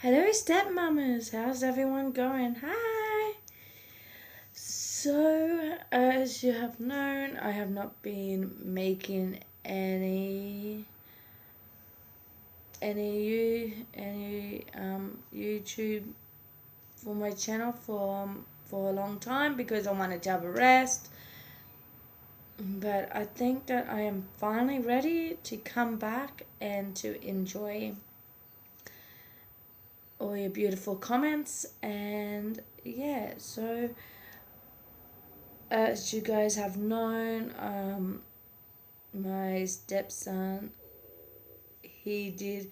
Hello, stepmamas. How's everyone going? Hi. So, as you have known, I have not been making any YouTube for my channel for a long time because I wanted to have a rest. But I think that I am finally ready to come back and to enjoy all your beautiful comments. And yeah, so as you guys have known, my stepson, he did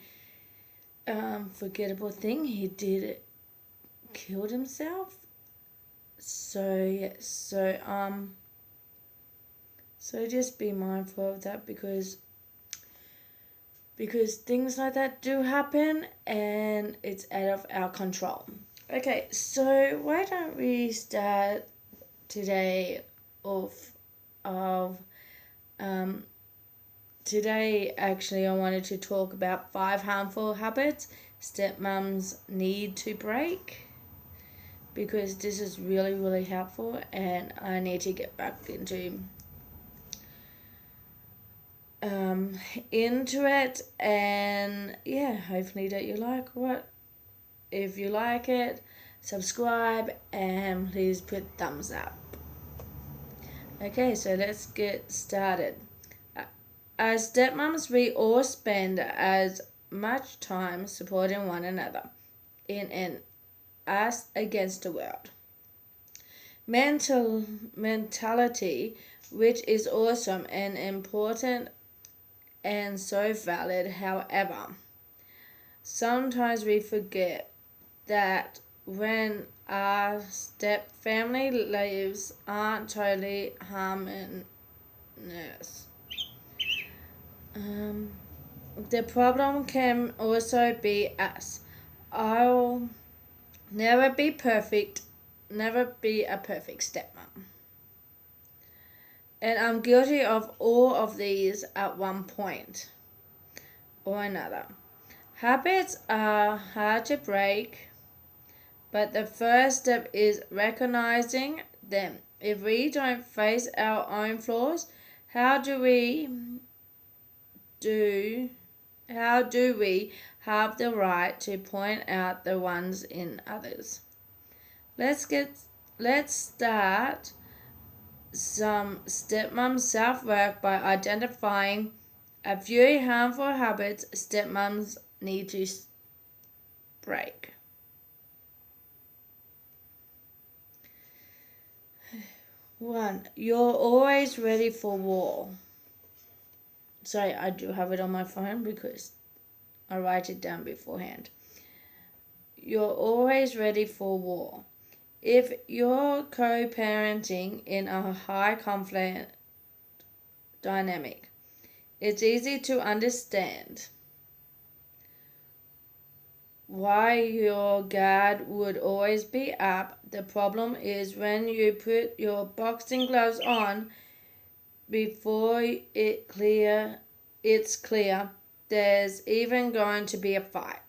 forgettable thing. He did killed himself. So yeah, so just be mindful of that because things like that do happen and it's out of our control. Okay, so why don't we start today off of today actually I wanted to talk about 5 harmful habits stepmoms need to break because this is really helpful and I need to get back into it. And yeah, hopefully that you like what. If you like it, subscribe and please put thumbs up. Okay, so let's get started. As stepmoms, we all spend as much time supporting one another in an us against the world mentality, which is awesome and important and so valid. However, sometimes we forget that when our step family lives aren't totally harmonious. The problem can also be us. I'll never be perfect, never be a perfect stepmom. And I'm guilty of all of these at one point or another. Habits are hard to break, but the first step is recognizing them. If we don't face our own flaws, how do we have the right to point out the ones in others? Let's start some stepmom self-work by identifying a few harmful habits stepmoms need to break. One, you're always ready for war. Sorry, I do have it on my phone because I write it down beforehand. You're always ready for war. If you're co-parenting in a high conflict dynamic, it's easy to understand why your guard would always be up. The problem is when you put your boxing gloves on before it's clear there's even going to be a fight.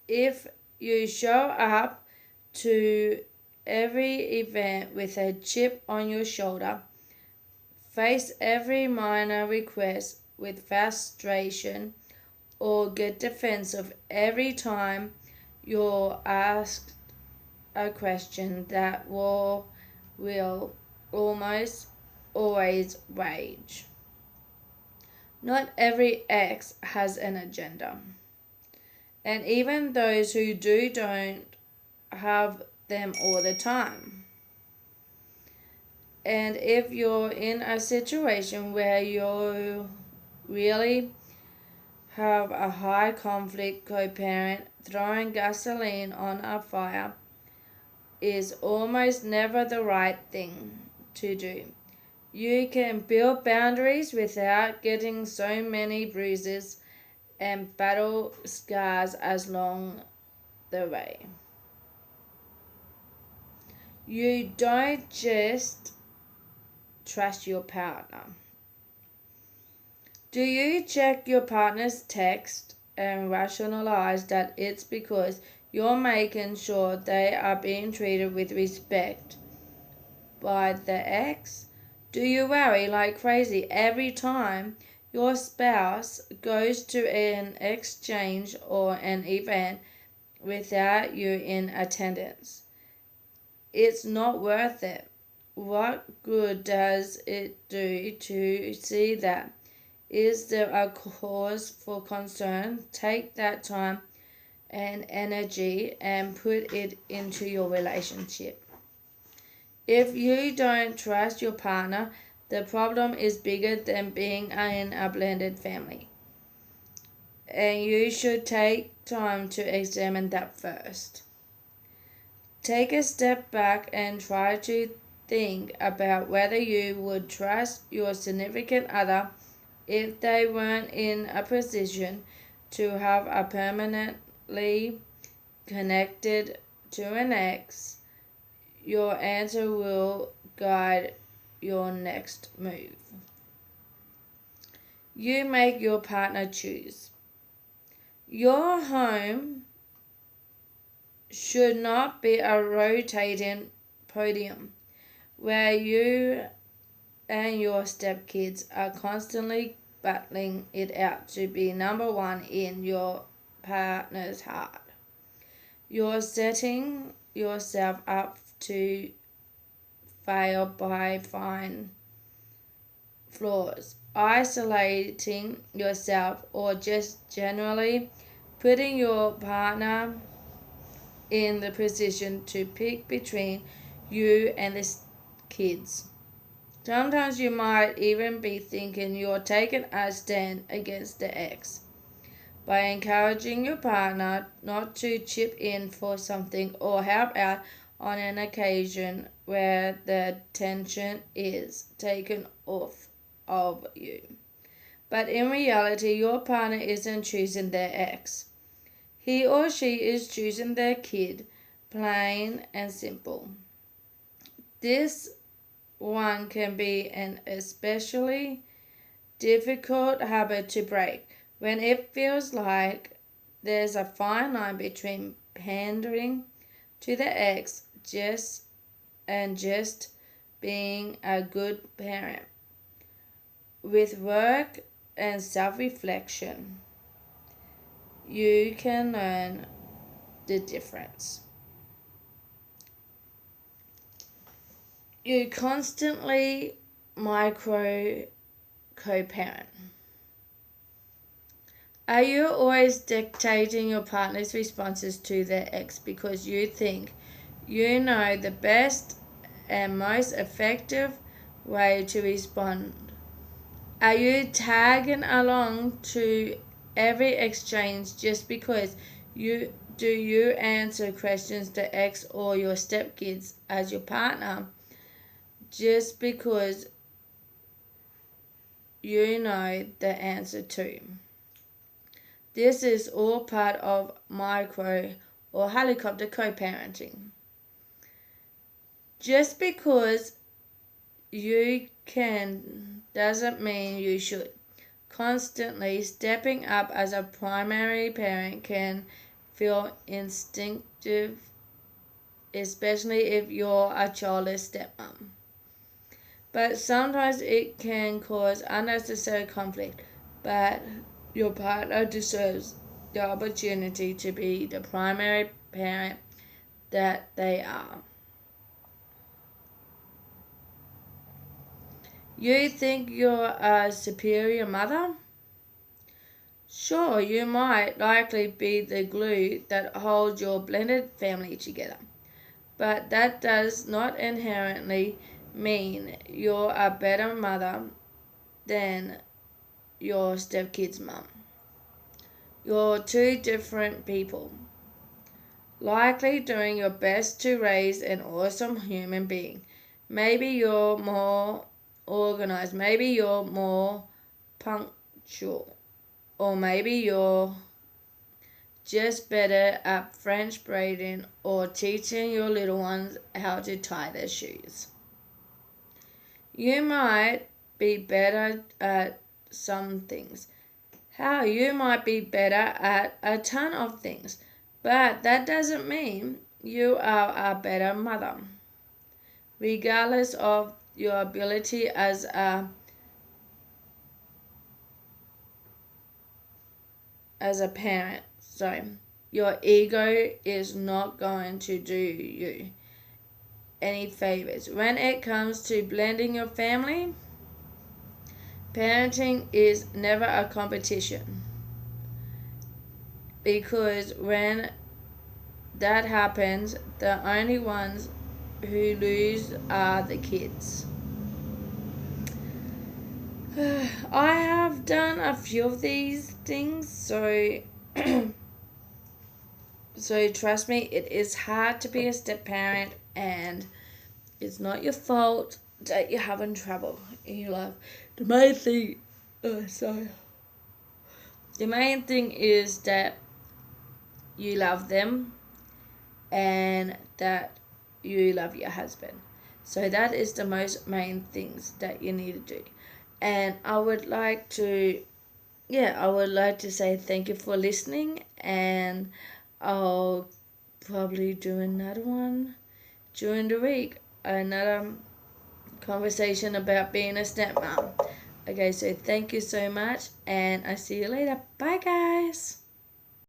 If you show up to every event with a chip on your shoulder, face every minor request with frustration, or get defensive every time you're asked a question, that war will almost always rage. Not every ex has an agenda, and even those who do don't have them all the time. And if you're in a situation where you really have a high conflict co-parent, throwing gasoline on a fire is almost never the right thing to do. You can build boundaries without getting so many bruises and battle scars along the way. You don't just trust your partner. Do you check your partner's text and rationalize that it's because you're making sure they are being treated with respect by the ex? Do you worry like crazy every time your spouse goes to an exchange or an event without you in attendance? It's not worth it. What good does it do to see that? Is there a cause for concern? Take that time and energy and put it into your relationship. If you don't trust your partner, the problem is bigger than being in a blended family. And you should take time to examine that first. Take a step back and try to think about whether you would trust your significant other if they weren't in a position to have a permanently connected to an ex. Your answer will guide your next move. You make your partner choose. Your home should not be a rotating podium where you and your stepkids are constantly battling it out to be number one in your partner's heart. You're setting yourself up to fail by finding flaws, isolating yourself, or just generally putting your partner in the position to pick between you and the kids. Sometimes you might even be thinking you're taking a stand against the ex by encouraging your partner not to chip in for something or help out on an occasion where the tension is taken off of you. But in reality, your partner isn't choosing their ex. He or she is choosing their kid, plain and simple. This one can be an especially difficult habit to break when it feels like there's a fine line between pandering to the ex just being a good parent. With work and self-reflection, you can learn the difference. You constantly micro co-parent. Are you always dictating your partner's responses to their ex because you think you know the best and most effective way to respond? Are you tagging along to every exchange just because you answer questions to ex or your stepkids as your partner just because you know the answer to? This is all part of micro or helicopter co-parenting. Just because you can doesn't mean you should. Constantly stepping up as a primary parent can feel instinctive, especially if you're a childless stepmom. But sometimes it can cause unnecessary conflict. But your partner deserves the opportunity to be the primary parent that they are. You think you're a superior mother? Sure, you might likely be the glue that holds your blended family together, but that does not inherently mean you're a better mother than your stepkid's mum. You're two different people, likely doing your best to raise an awesome human being. Maybe you're more organized, maybe you're more punctual, or maybe you're just better at French braiding or teaching your little ones how to tie their shoes. You might be better at some things. how you might be better at a ton of things, but that doesn't mean you are a better mother, regardless of your ability as a parent. So your ego is not going to do you any favors. When it comes to blending your family, parenting is never a competition, because when that happens, the only ones who lose are the kids. I have done a few of these things, so so trust me, it is hard to be a step parent, and it's not your fault that you're having trouble in your life. The main thing, sorry. The main thing is that you love them and that you love your husband. So that is the most main things that you need to do. And I would like to say thank you for listening, and I'll probably do another one during the week. Another conversation about being a stepmom. Okay, so thank you so much, and I see you later. Bye, guys.